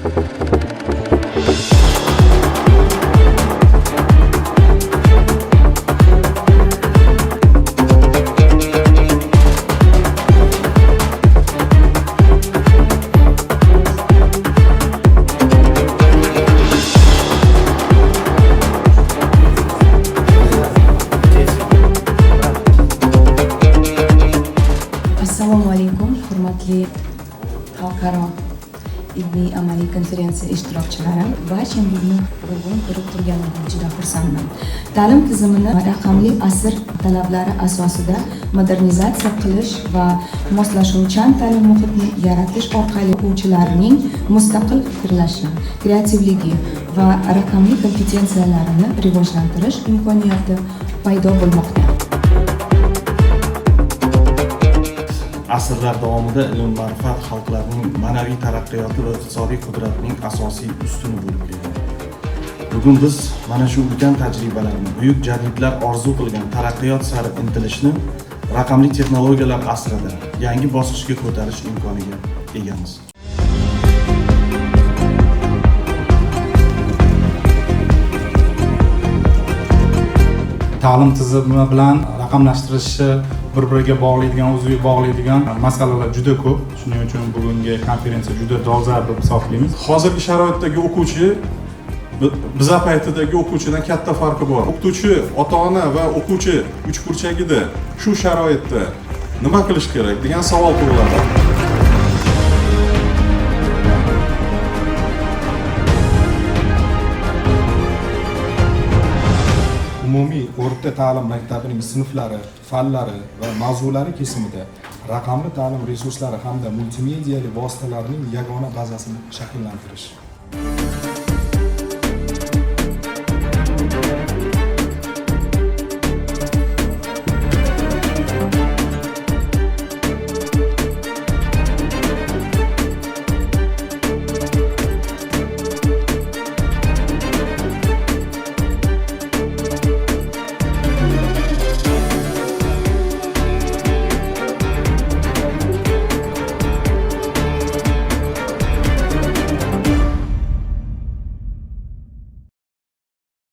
Assalomu alaykum, hurmatli xalqaro ilmiy amaliy konferensiya ishtirokchilari. Barchangizni bugun ko'rib turganimdan juda xursandman. Ta'lim tizimini raqamli asr talablari asosida modernizatsiya qilish va moslashuvchan ta'lim muhitini yaratish orqali o'quvchilarning mustaqil fikrlashi, kreativligi va raqamli kompetensiyalarini rivojlantirish imkoniyati paydo bo'lmoqda. Asrlar davomida ilm-ma'rifat xalqlarning ma'naviy taraqqiyoti va iqtisodiy qudratining asosiy ustuni bo'lib kelgan. Bugun biz mana shu ulkan tajribalarni, buyuk jadidlar orzu qilgan taraqqiyot sari intilishni raqamli texnologiyalar asrida yangi bosqichga ko'tarish imkoniga egamiz. Ta'lim tizimi bilan raqamlashtirishni bir-biriga bog'laydigan, o'ziga bog'laydigan masalalar juda ko'p. Shuning uchun bugungi konferensiya juda dolzarb deb hisoblaymiz. Hozirgi sharoitdagi o'quvchi bizlar paytidagi o'quvchidan katta farqi bor. O'qituvchi, ota-ona va o'quvchi uchburchagida shu sharoitda nima qilish kerak degan savol tug'iladi. Umumiy o'rta ta'lim maktabining sinflari, fanlari va mavzulari kesimida raqamli ta'lim resurslari hamda multimediali vositalarning yagona bazasini shakllantirish.